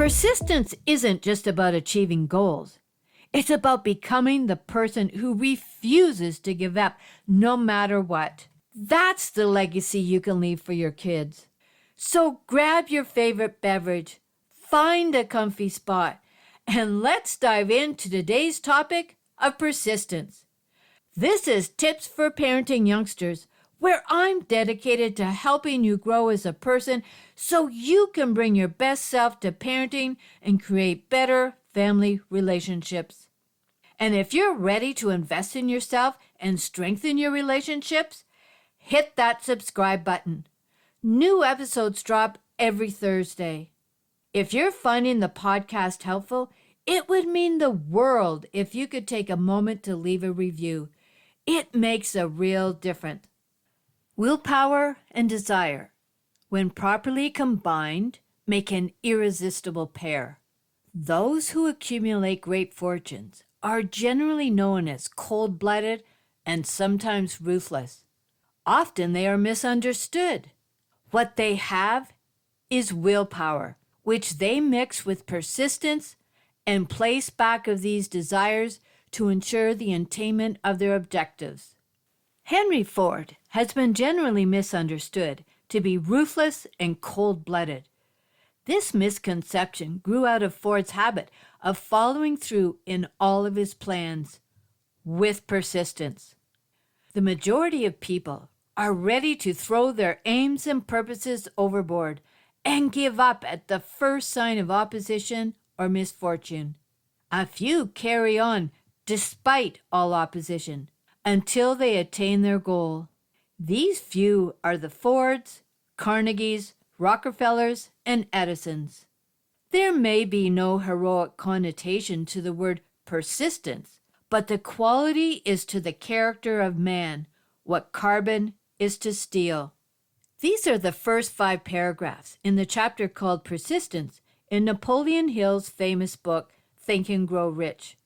Persistence isn't just about achieving goals. It's about becoming the person who refuses to give up no matter what. That's the legacy you can leave for your kids. So grab your favorite beverage, find a comfy spot, and let's dive into today's topic of persistence. This is Tips for Parenting Youngsters, where I'm dedicated to helping you grow as a person so you can bring your best self to parenting and create better family relationships. And if you're ready to invest in yourself and strengthen your relationships, hit that subscribe button. New episodes drop every Thursday. If you're finding the podcast helpful, it would mean the world if you could take a moment to leave a review. It makes a real difference. Willpower and desire, when properly combined, make an irresistible pair. Those who accumulate great fortunes are generally known as cold-blooded and sometimes ruthless. Often they are misunderstood. What they have is willpower, which they mix with persistence and place back of these desires to ensure the attainment of their objectives. Henry Ford has been generally misunderstood to be ruthless and cold-blooded. This misconception grew out of Ford's habit of following through in all of his plans with persistence. The majority of people are ready to throw their aims and purposes overboard and give up at the first sign of opposition or misfortune. A few carry on despite all opposition until they attain their goal. These few are the Fords, Carnegies, Rockefellers, and Edisons. There may be no heroic connotation to the word persistence, but the quality is to the character of man what carbon is to steel. These are the first 5 paragraphs in the chapter called Persistence in Napoleon Hill's famous book, Think and Grow Rich.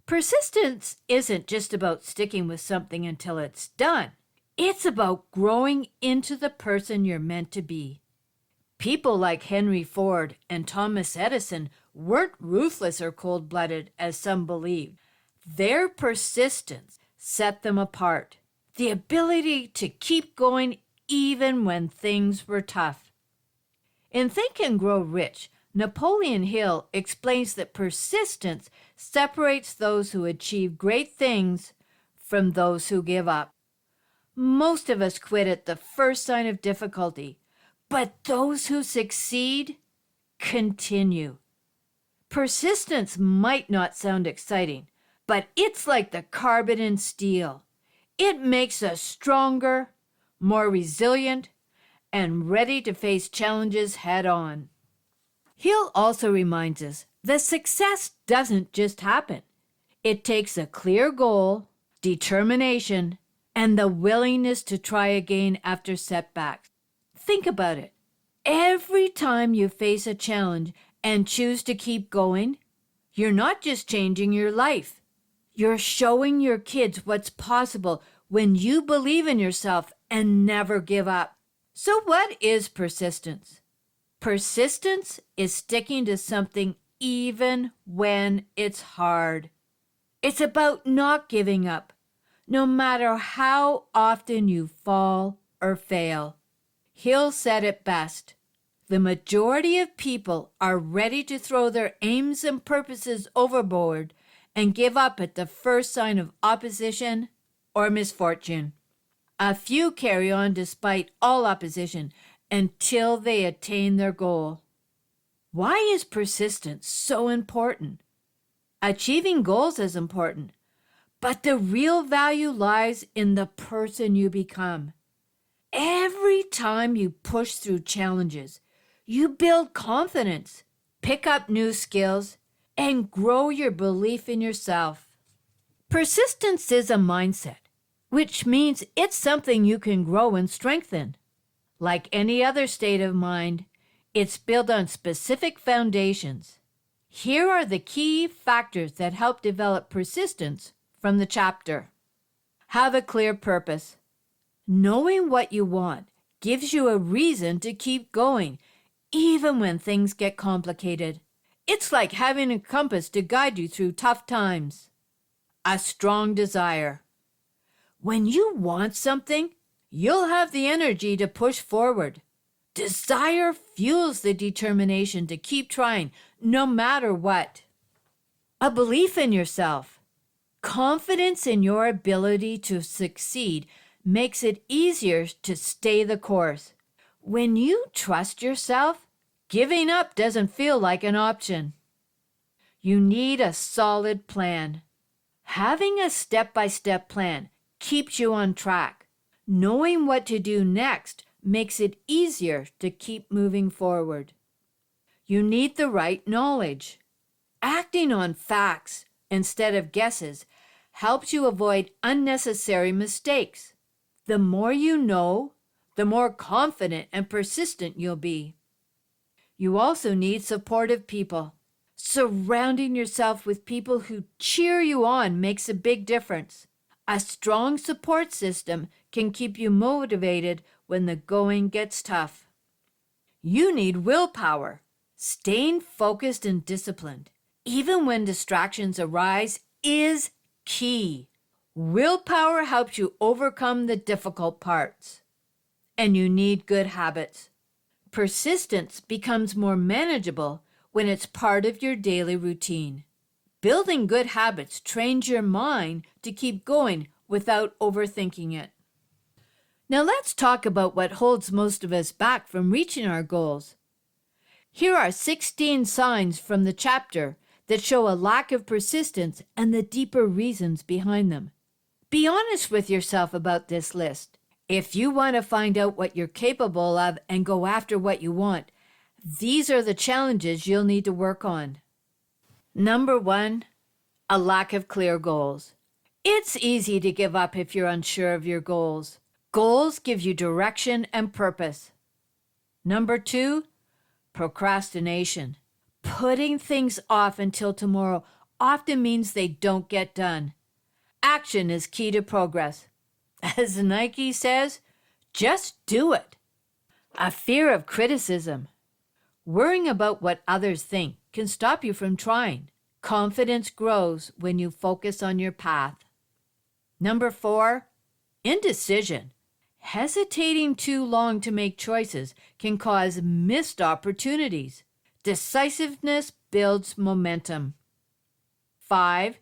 Persistence isn't just about sticking with something until it's done. It's about growing into the person you're meant to be. People like Henry Ford and Thomas Edison weren't ruthless or cold-blooded as some believed. Their persistence set them apart. The ability to keep going even when things were tough. In Think and Grow Rich, Napoleon Hill explains that persistence separates those who achieve great things from those who give up. Most of us quit at the first sign of difficulty, but those who succeed continue. Persistence might not sound exciting, but it's like the carbon in steel. It makes us stronger, more resilient, and ready to face challenges head on. Hill also reminds us that success doesn't just happen. It takes a clear goal, determination, and the willingness to try again after setbacks. Think about it. Every time you face a challenge and choose to keep going, you're not just changing your life. You're showing your kids what's possible when you believe in yourself and never give up. So what is persistence? Persistence is sticking to something even when it's hard. It's about not giving up, no matter how often you fall or fail. Hill said it best. The majority of people are ready to throw their aims and purposes overboard and give up at the first sign of opposition or misfortune. A few carry on despite all opposition until they attain their goal. Why is persistence so important? Achieving goals is important, but the real value lies in the person you become. Every time you push through challenges, you build confidence, pick up new skills, and grow your belief in yourself. Persistence is a mindset, which means it's something you can grow and strengthen. Like any other state of mind, it's built on specific foundations. Here are the key factors that help develop persistence from the chapter. Have a clear purpose. Knowing what you want gives you a reason to keep going, even when things get complicated. It's like having a compass to guide you through tough times. A strong desire. When you want something, you'll have the energy to push forward. Desire fuels the determination to keep trying no matter what. A belief in yourself. Confidence in your ability to succeed makes it easier to stay the course. When you trust yourself, giving up doesn't feel like an option. You need a solid plan. Having a step-by-step plan keeps you on track. Knowing what to do next makes it easier to keep moving forward. You need the right knowledge. Acting on facts instead of guesses helps you avoid unnecessary mistakes. The more you know, the more confident and persistent you'll be. You also need supportive people. Surrounding yourself with people who cheer you on makes a big difference. A strong support system can keep you motivated when the going gets tough. You need willpower. Staying focused and disciplined, even when distractions arise, is key. Willpower helps you overcome the difficult parts. And you need good habits. Persistence becomes more manageable when it's part of your daily routine. Building good habits trains your mind to keep going without overthinking it. Now let's talk about what holds most of us back from reaching our goals. Here are 16 signs from the chapter that show a lack of persistence and the deeper reasons behind them. Be honest with yourself about this list. If you want to find out what you're capable of and go after what you want, these are the challenges you'll need to work on. Number 1, a lack of clear goals. It's easy to give up if you're unsure of your goals. Goals give you direction and purpose. Number 2, procrastination. Putting things off until tomorrow often means they don't get done. Action is key to progress. As Nike says, just do it. A fear of criticism. Worrying about what others think can stop you from trying. Confidence grows when you focus on your path. Number 4, indecision. Hesitating too long to make choices can cause missed opportunities. Decisiveness builds momentum. 5,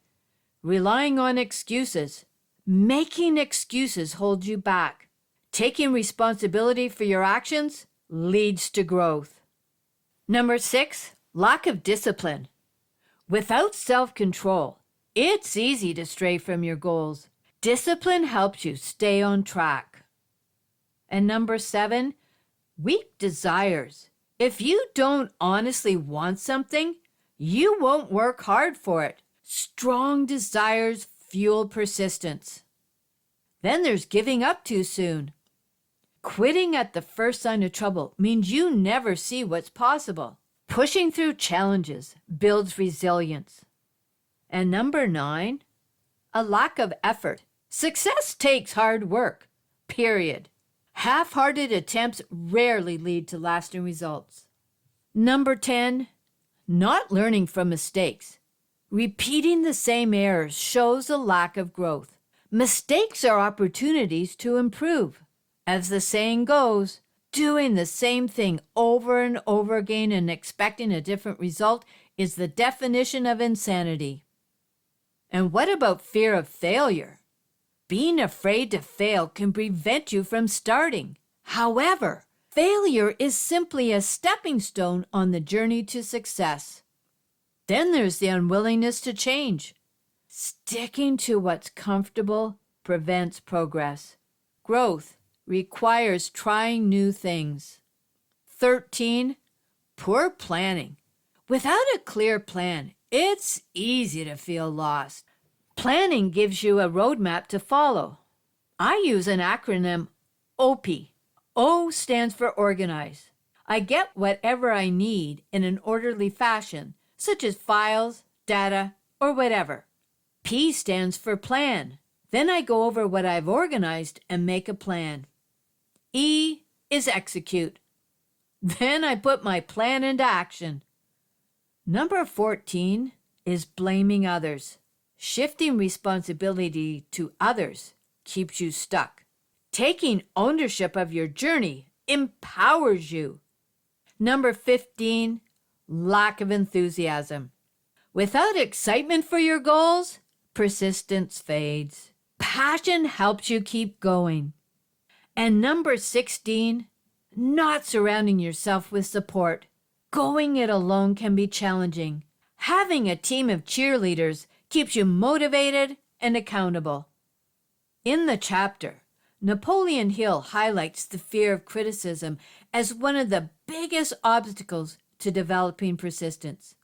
relying on excuses. Making excuses holds you back. Taking responsibility for your actions leads to growth. Number 6, lack of discipline. Without self-control, it's easy to stray from your goals. Discipline helps you stay on track. And number 7, weak desires. If you don't honestly want something, you won't work hard for it. Strong desires fuel persistence. Then there's giving up too soon. Quitting at the first sign of trouble means you never see what's possible. Pushing through challenges builds resilience. And number 9, a lack of effort. Success takes hard work, period. Half-hearted attempts rarely lead to lasting results. Number 10, not learning from mistakes. Repeating the same errors shows a lack of growth. Mistakes are opportunities to improve. As the saying goes, doing the same thing over and over again and expecting a different result is the definition of insanity. And what about fear of failure? Being afraid to fail can prevent you from starting. However, failure is simply a stepping stone on the journey to success. Then there's the unwillingness to change. Sticking to what's comfortable prevents progress. Growth requires trying new things. 13, poor planning. Without a clear plan, it's easy to feel lost. Planning gives you a roadmap to follow. I use an acronym OP. O stands for organize. I get whatever I need in an orderly fashion, such as files, data, or whatever. P stands for plan. Then I go over what I've organized and make a plan. E is execute. Then I put my plan into action. Number 14 is blaming others. Shifting responsibility to others keeps you stuck. Taking ownership of your journey empowers you. Number 15, lack of enthusiasm. Without excitement for your goals, persistence fades. Passion helps you keep going. And number 16, not surrounding yourself with support. Going it alone can be challenging. Having a team of cheerleaders keeps you motivated and accountable. In the chapter, Napoleon Hill highlights the fear of criticism as one of the biggest obstacles to developing persistence.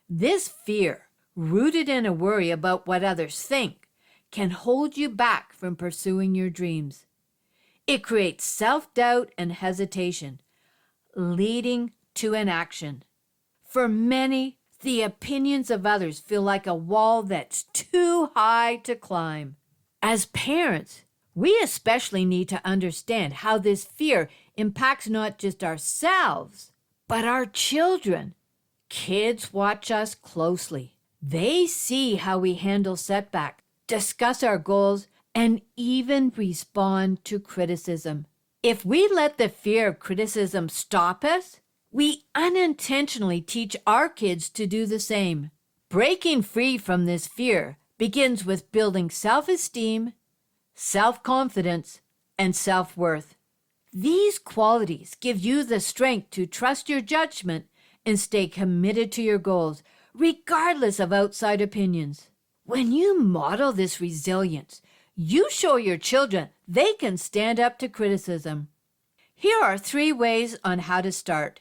This fear, rooted in a worry about what others think, can hold you back from pursuing your dreams. It creates self-doubt and hesitation, leading to inaction. For many, the opinions of others feel like a wall that's too high to climb. As parents, we especially need to understand how this fear impacts not just ourselves, but our children. Kids watch us closely. They see how we handle setbacks, discuss our goals, and even respond to criticism. If we let the fear of criticism stop us, we unintentionally teach our kids to do the same. Breaking free from this fear begins with building self-esteem, self-confidence, and self-worth. These qualities give you the strength to trust your judgment and stay committed to your goals, regardless of outside opinions. When you model this resilience, you show your children they can stand up to criticism. Here are 3 ways on how to start.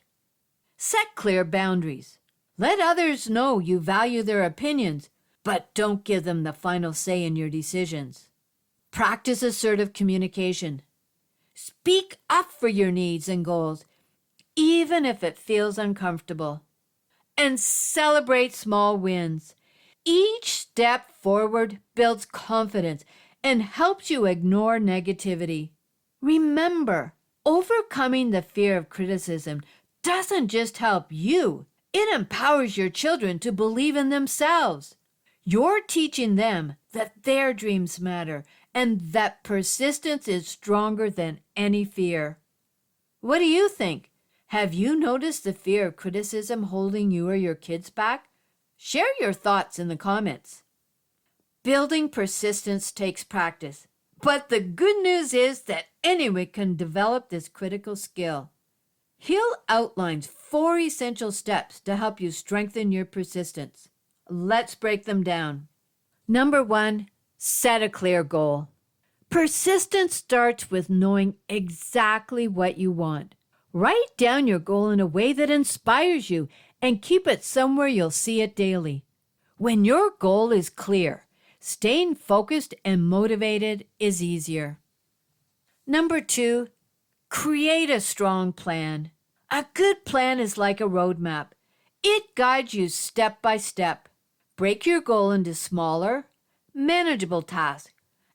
Set clear boundaries. Let others know you value their opinions, but don't give them the final say in your decisions. Practice assertive communication. Speak up for your needs and goals, even if it feels uncomfortable. And celebrate small wins. Each step forward builds confidence and helps you ignore negativity. Remember, overcoming the fear of criticism doesn't just help you, it empowers your children to believe in themselves. You're teaching them that their dreams matter and that persistence is stronger than any fear. What do you think? Have you noticed the fear of criticism holding you or your kids back? Share your thoughts in the comments. Building persistence takes practice, but the good news is that anyone can develop this critical skill. Hill outlines 4 essential steps to help you strengthen your persistence. Let's break them down. Number 1, set a clear goal. Persistence starts with knowing exactly what you want. Write down your goal in a way that inspires you and keep it somewhere you'll see it daily. When your goal is clear, staying focused and motivated is easier. Number 2, create a strong plan. A good plan is like a roadmap. It guides you step by step. Break your goal into smaller, manageable tasks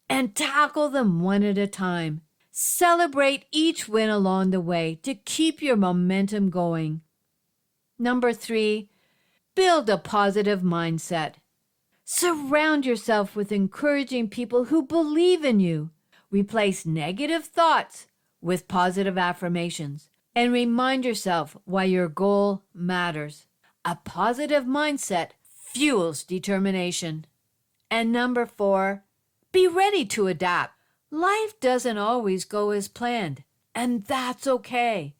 and tackle them one at a time. Celebrate each win along the way to keep your momentum going. Number 3, build a positive mindset. Surround yourself with encouraging people who believe in you. Replace negative thoughts with positive affirmations and remind yourself why your goal matters. A positive mindset fuels determination. And number 4, be ready to adapt. Life doesn't always go as planned, and that's okay.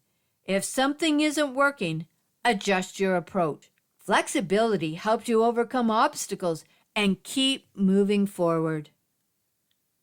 If something isn't working, adjust your approach. Flexibility helps you overcome obstacles and keep moving forward.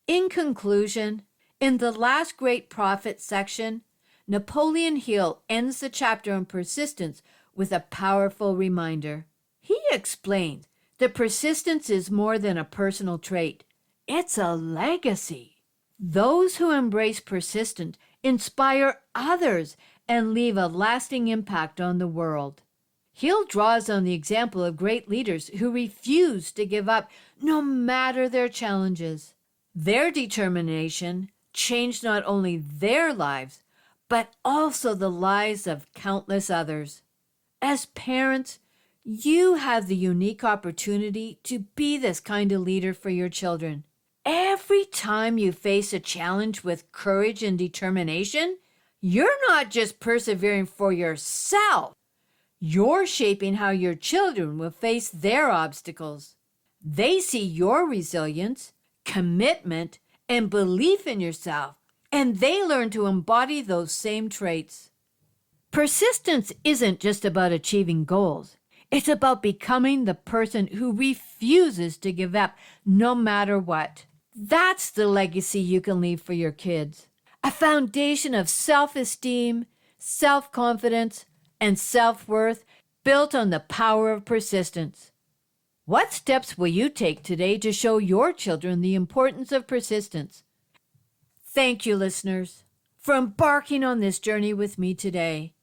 In conclusion, in the last great prophet section, Napoleon Hill ends the chapter on persistence with a powerful reminder. He explains that persistence is more than a personal trait. It's a legacy. Those who embrace persistence inspire others and leave a lasting impact on the world. Hill draws on the example of great leaders who refuse to give up no matter their challenges. Their determination changed not only their lives, but also the lives of countless others. As parents, You have the unique opportunity to be this kind of leader for your children. Every time you face a challenge with courage and determination, you're not just persevering for yourself. You're shaping how your children will face their obstacles. They see your resilience, commitment, and belief in yourself, and they learn to embody those same traits. Persistence isn't just about achieving goals. It's about becoming the person who refuses to give up no matter what. That's the legacy you can leave for your kids. A foundation of self-esteem, self-confidence, and self-worth built on the power of persistence. What steps will you take today to show your children the importance of persistence? Thank you, listeners, for embarking on this journey with me today.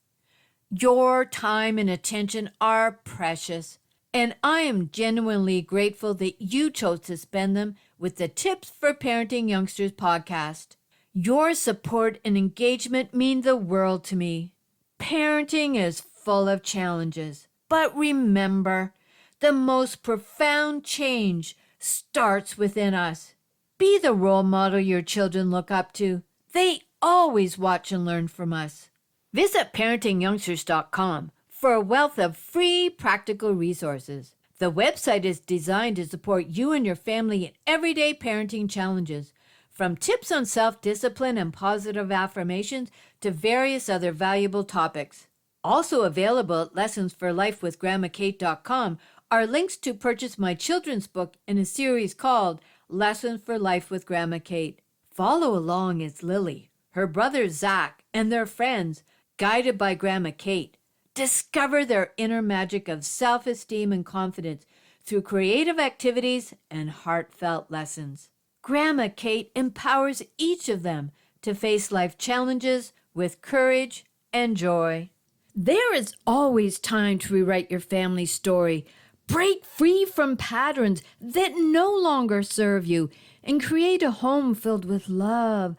Your time and attention are precious, and I am genuinely grateful that you chose to spend them with the Tips for Parenting Youngsters podcast. Your support and engagement mean the world to me. Parenting is full of challenges, but remember, the most profound change starts within us. Be the role model your children look up to. They always watch and learn from us. Visit parentingyoungsters.com for a wealth of free practical resources. The website is designed to support you and your family in everyday parenting challenges, from tips on self-discipline and positive affirmations to various other valuable topics. Also available at lessonsforlifewithgrandmakate.com are links to purchase my children's book in a series called Lessons for Life with Grandma Kate. Follow along as Lily, her brother Zach, and their friends, guided by Grandma Kate, discover their inner magic of self-esteem and confidence through creative activities and heartfelt lessons. Grandma Kate empowers each of them to face life challenges with courage and joy. There is always time to rewrite your family story, break free from patterns that no longer serve you, and create a home filled with love,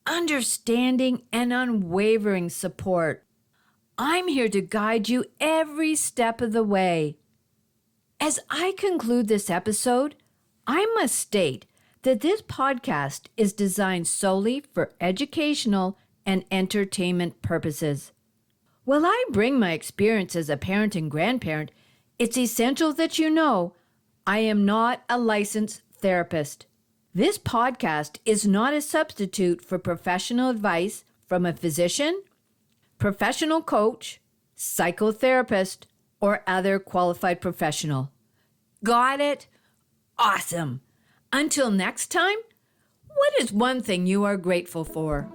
understanding, and unwavering support. I'm here to guide you every step of the way. As I conclude this episode, I must state that this podcast is designed solely for educational and entertainment purposes. While I bring my experience as a parent and grandparent, it's essential that you know I am not a licensed therapist. This podcast is not a substitute for professional advice from a physician, professional coach, psychotherapist, or other qualified professional. Got it? Awesome. Until next time, what is one thing you are grateful for?